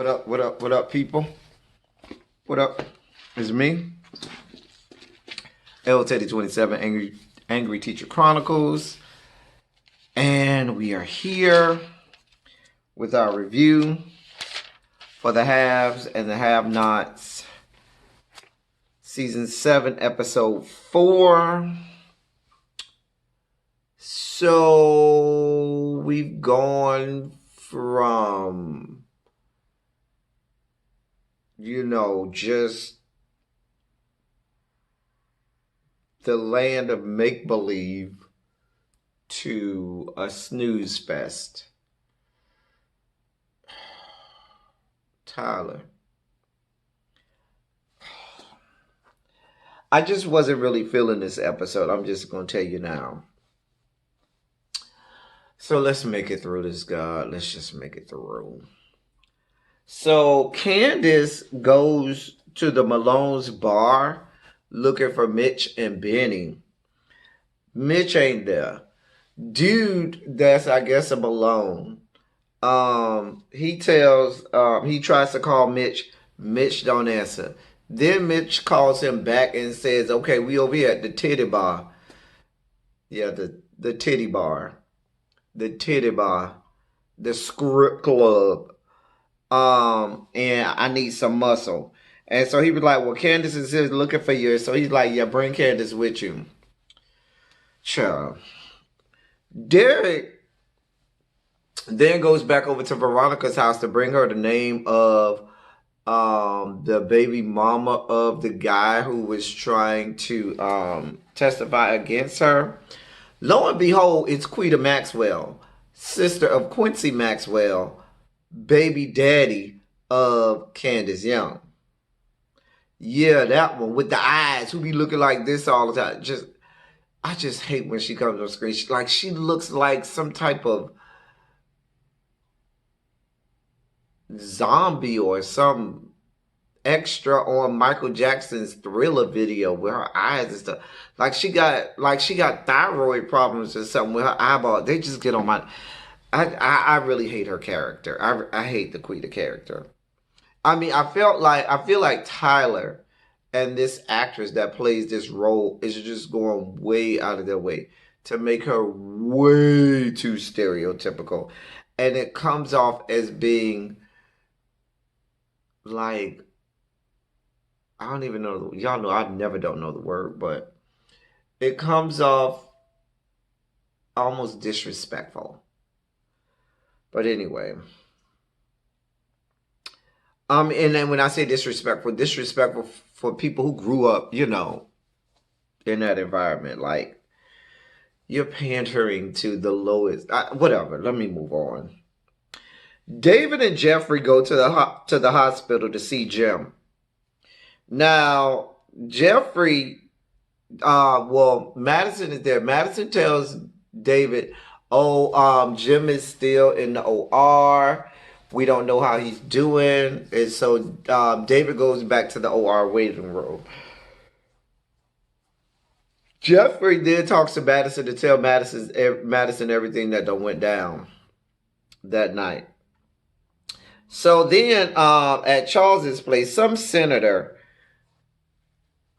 What up, what up, what up, people? What up? It's me, L Teddy 27, Angry Teacher Chronicles. And we are here with our review for the haves and the have-nots. Season 7, episode 4. So we've gone from, just the land of make-believe to a snooze fest. Tyler. I just wasn't really feeling this episode. I'm just going to tell you now. So let's make it through this, God. Let's just make it through. So Candace goes to the Malone's bar looking for Mitch and Benny. Mitch ain't there. Dude, that's I guess a Malone. He tries to call Mitch. Mitch don't answer. Then Mitch calls him back and says, okay, we over here at the titty bar. Yeah, the titty bar. The titty bar. The script club. And I need some muscle. And so he was like, well, Candace is here looking for you. So he's like, yeah, bring Candace with you. Sure. Derek then goes back over to Veronica's house to bring her the name of the baby mama of the guy who was trying to testify against her. Lo and behold, it's Quita Maxwell, sister of Quincy Maxwell, baby daddy of Candace Young. Yeah, that one with the eyes, who be looking like this all the time. I just hate when she comes on screen. She looks like some type of zombie or some extra on Michael Jackson's Thriller video with her eyes and stuff. Like she got thyroid problems or something with her eyeball. They just get on my. I really hate her character. I hate the Quita character. I mean, I feel like Tyler and this actress that plays this role is just going way out of their way to make her way too stereotypical. And it comes off as being like, I don't even know. Y'all know I never don't know the word, but it comes off almost disrespectful. But anyway. And then when I say disrespectful for people who grew up, in that environment. Like, you're pandering to the lowest. Whatever. Let me move on. David and Jeffrey go to the hospital to see Jim. Now, Jeffrey, Madison is there. Madison tells David, Jim is still in the OR. We don't know how he's doing. And so David goes back to the OR waiting room. Jeffrey then talks to Madison to tell Madison everything that went down that night. So then at Charles's place, some senator,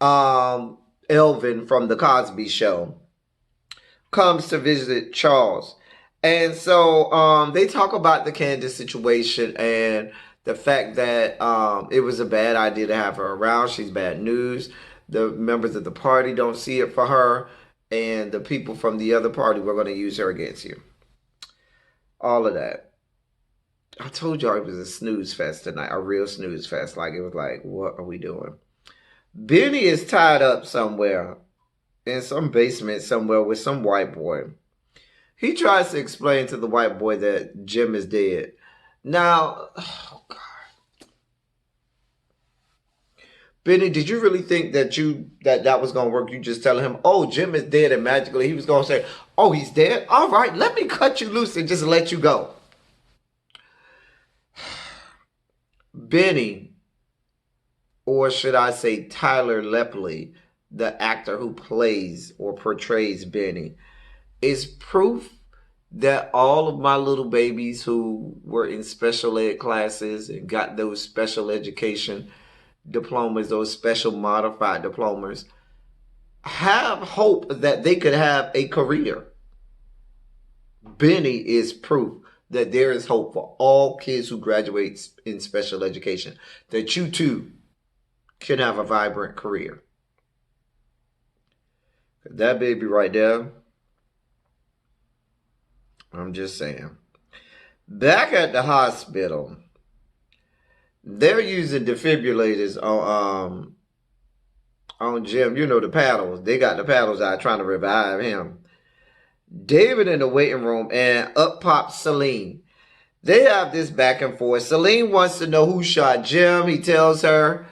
Elvin from the Cosby Show, comes to visit Charles. And so they talk about the Candace situation and the fact that it was a bad idea to have her around. She's bad news. The members of the party don't see it for her. And the people from the other party were going to use her against you. All of that. I told y'all it was a snooze fest tonight. A real snooze fest. Like, it was like, what are we doing? Benny is tied up somewhere. In some basement somewhere with some white boy. He tries to explain to the white boy that Jim is dead. Now, oh God. Benny, did you really think that was going to work? You just telling him, oh, Jim is dead, and magically he was going to say, oh, he's dead? All right, let me cut you loose and just let you go. Benny, or should I say Tyler Lepley, the actor who plays or portrays Benny, is proof that all of my little babies who were in special ed classes and got those special education diplomas, those special modified diplomas, have hope that they could have a career. Benny is proof that there is hope for all kids who graduate in special education, that you too can have a vibrant career. That baby right there, I'm just saying. Back at the hospital, they're using defibrillators on Jim. You know, the paddles. They got the paddles out trying to revive him. David in the waiting room, and up pops Celine. They have this back and forth. Celine wants to know who shot Jim. He tells her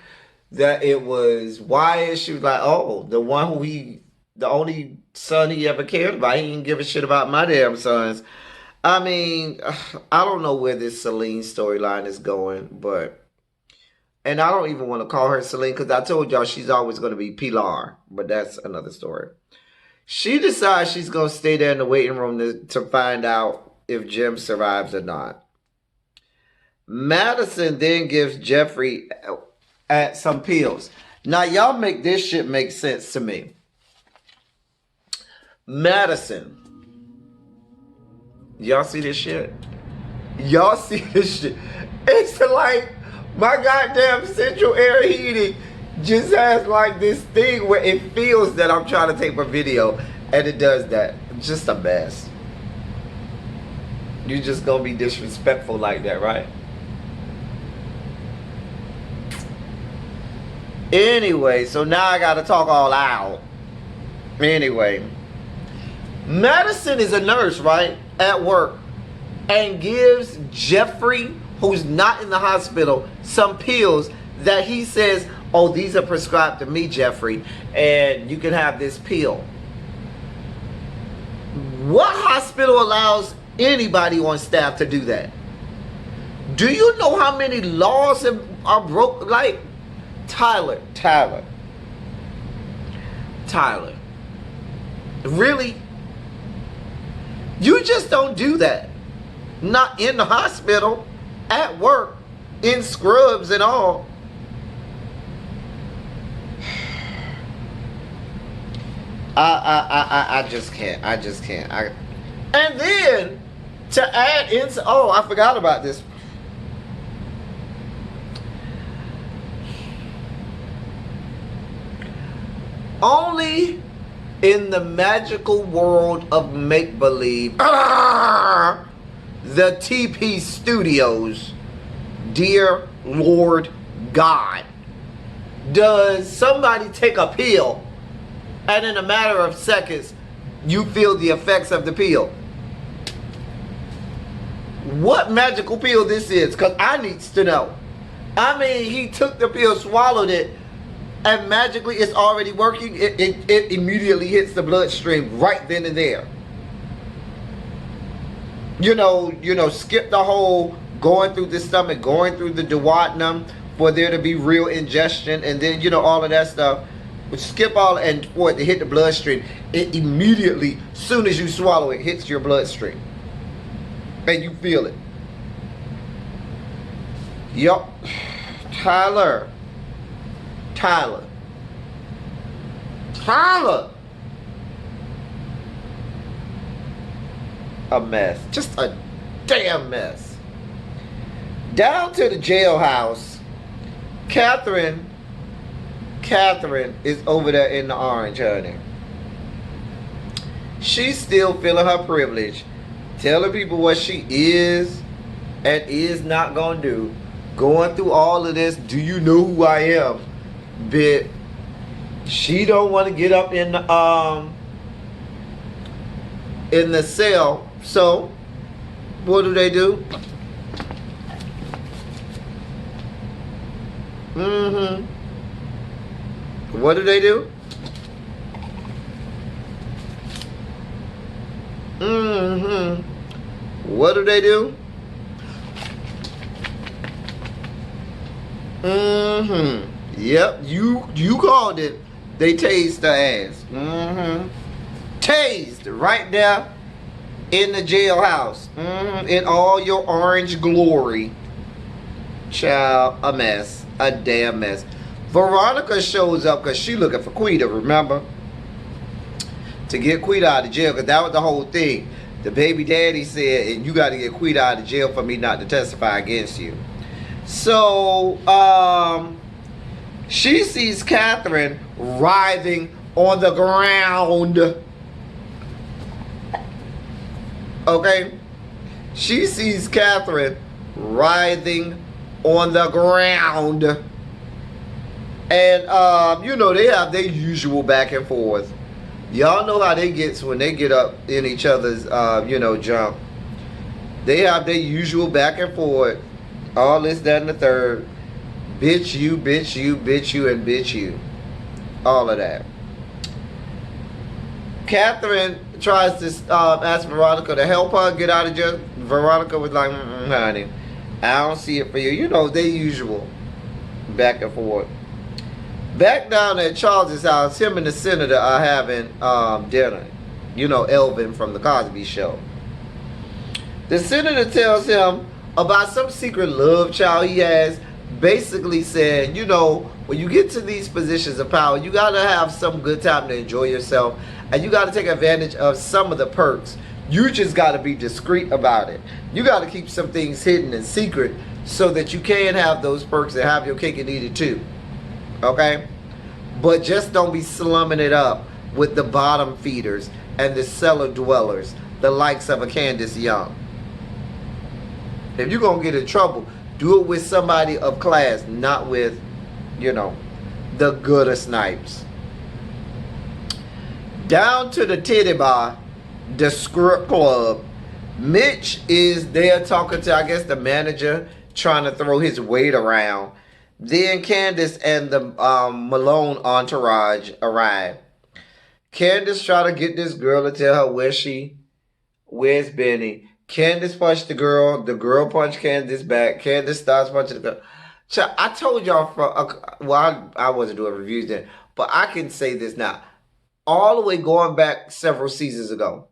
that it was Wyatt. She was like, oh, the one who the only son he ever cared about. He didn't give a shit about my damn sons. I mean, I don't know where this Celine storyline is going, but, and I don't even want to call her Celine because I told y'all she's always going to be Pilar, but that's another story. She decides she's going to stay there in the waiting room to find out if Jim survives or not. Madison then gives Jeffrey some pills. Now, y'all make this shit make sense to me. Madison. Y'all see this shit? Y'all see this shit? It's like my goddamn central air heating just has like this thing where it feels that I'm trying to take a video and it does that. Just a mess. You just gonna be disrespectful like that, right? Anyway, so now I gotta talk all out. Anyway, Madison is a nurse, right? At work, and gives Jeffrey, who's not in the hospital, some pills that he says, oh, these are prescribed to me, Jeffrey, and you can have this pill. What hospital allows anybody on staff to do that? Do you know how many laws are broke? Like, Tyler. Really? You just don't do that. Not in the hospital, at work, in scrubs and all. I just can't. And then to add into, oh, I forgot about this. Only in the magical world of make-believe, the TP Studios, dear Lord God, does somebody take a pill and in a matter of seconds you feel the effects of the pill? What magical pill this is? Because I needs to know. I mean, he took the pill, swallowed it, and magically it's already working. It immediately hits the bloodstream right then and there. You know, skip the whole going through the stomach, going through the duodenum for there to be real ingestion, and then, you know, all of that stuff. But skip all, and for it to hit the bloodstream, it immediately, soon as you swallow it, hits your bloodstream. And you feel it. Yup. Tyler. A mess. Just a damn mess. Down to the jailhouse. Catherine is over there in the orange, honey. She's still feeling her privilege. Telling people what she is and is not gonna do. Going through all of this, do you know who I am? Bit. She don't want to get up in the cell. So, what do? What do they do? What do they do? Yep, you called it. They tased her ass. Tased right there in the jailhouse, in all your orange glory. Child, a mess, a damn mess. Veronica shows up because she looking for Quita, remember? To get Quita out of jail, because that was the whole thing. The baby daddy said, and you got to get Quita out of jail for me not to testify against you. So, she sees Catherine writhing on the ground. Okay? She sees Catherine writhing on the ground. And, you know, they have their usual back and forth. Y'all know how they get when they get up in each other's, you know, jump. They have their usual back and forth. All this, that, and the third. Bitch you, bitch you, bitch you, and bitch you. All of that. Catherine tries to ask Veronica to help her get out of jail. Veronica was like, honey, I don't see it for you. You know, they usual back and forth. Back down at Charles's house, him and the senator are having dinner. You know, Elvin from the Cosby Show. The senator tells him about some secret love child he has. Basically said, you know, when you get to these positions of power, you got to have some good time to enjoy yourself. And you got to take advantage of some of the perks. You just got to be discreet about it. You got to keep some things hidden and secret so that you can have those perks and have your cake and eat it too. Okay? But just don't be slumming it up with the bottom feeders and the cellar dwellers, the likes of a Candace Young. If you're going to get in trouble, do it with somebody of class, not with, you know, the gooder snipes. Down to the titty bar, the script club. Mitch is there talking to, I guess, the manager, trying to throw his weight around. Then Candace and the Malone entourage arrive. Candace try to get this girl to tell her where's Benny. Candace punched the girl punched Candace back. Candace starts punching the girl. So I told y'all, I wasn't doing reviews then, but I can say this now. All the way going back several seasons ago,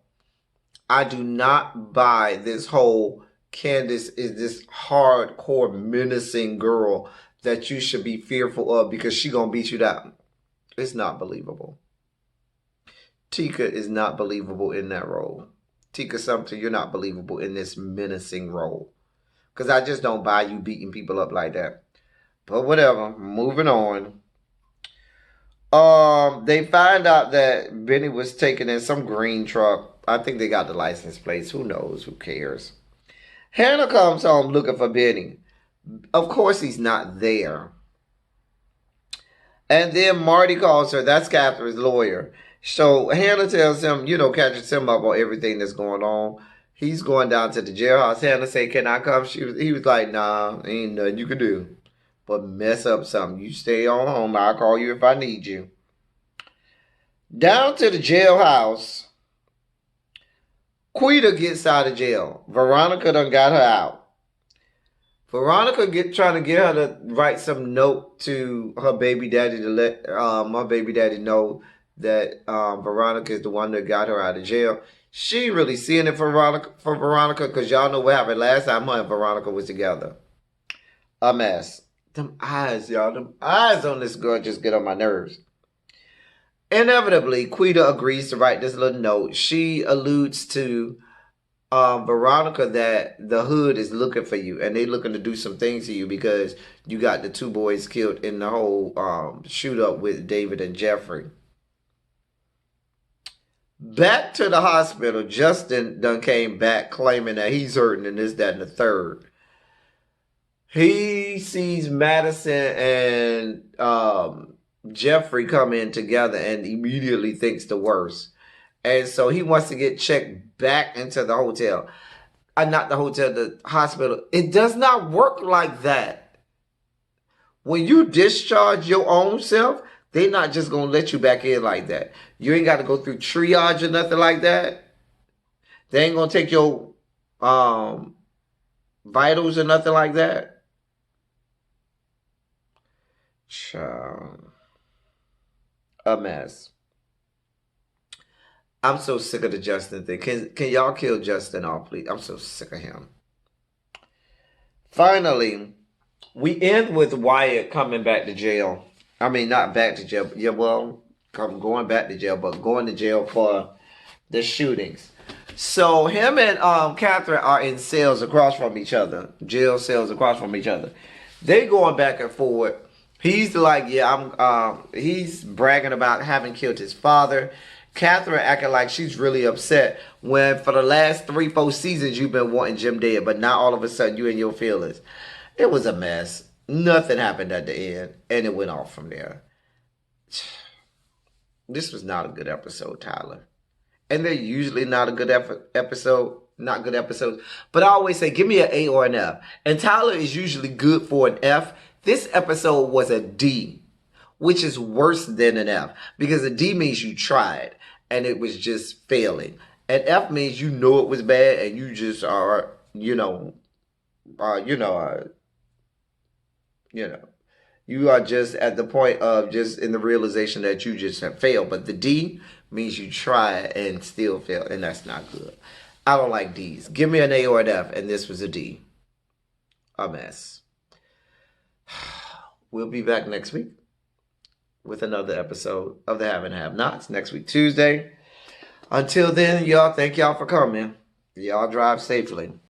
I do not buy this whole Candace is this hardcore menacing girl that you should be fearful of because she gonna beat you down. It's not believable. Tika is not believable in that role. Tika Sumter, you're not believable in this menacing role. Because I just don't buy you beating people up like that. But whatever, moving on. They find out that Benny was taken in some green truck. I think they got the license plates. Who knows? Who cares? Hannah comes home looking for Benny. Of course he's not there. And then Marty calls her. That's Catherine's lawyer. So Hannah tells him, you know, catches him up on everything that's going on. He's going down to the jailhouse. Hannah say, can I come? He was like, nah, ain't nothing you can do but mess up something. You stay on home. I'll call you if I need you. Down to the jailhouse. Quita gets out of jail. Veronica done got her out. Veronica trying to get her to write some note to her baby daddy to let her baby daddy know that Veronica is the one that got her out of jail. She ain't really seeing it for Veronica because y'all know what happened last time her and Veronica was together. A mess. Them eyes, y'all. Them eyes on this girl just get on my nerves. Inevitably, Quita agrees to write this little note. She alludes to Veronica that the hood is looking for you and they looking to do some things to you because you got the two boys killed in the whole shoot up with David and Jeffrey. Back to the hospital, Justin done came back claiming that he's hurting and this, that, and the third. He sees Madison and Jeffrey come in together and immediately thinks the worst. And so he wants to get checked back into the hotel. Not the hotel, the hospital. It does not work like that. When you discharge your own self, they're not just going to let you back in like that. You ain't got to go through triage or nothing like that. They ain't going to take your vitals or nothing like that. Child. A mess. I'm so sick of the Justin thing. Can y'all kill Justin off, please? I'm so sick of him. Finally, we end with Wyatt coming back to jail. I mean, not back to jail. Yeah, well, going back to jail, but going to jail for the shootings. So him and Catherine are in cells across from each other, jail cells across from each other. They going back and forth. He's like, yeah, he's bragging about having killed his father. Catherine acting like she's really upset when for the last 3-4 seasons you've been wanting Jim dead, but now all of a sudden you in your feelings. It was a mess. Nothing happened at the end, and it went off from there. This was not a good episode, Tyler. And they're usually not a good episode, not good episodes. But I always say, give me an A or an F. And Tyler is usually good for an F. This episode was a D, which is worse than an F. Because a D means you tried, and it was just failing. An F means you know it was bad, and you just are, you are just at the point of just in the realization that you just have failed. But the D means you try and still fail, and that's not good. I don't like D's. Give me an A or an F, and this was a D. A mess. We'll be back next week with another episode of the Have and Have Nots next week, Tuesday. Until then, y'all, thank y'all for coming. Y'all drive safely.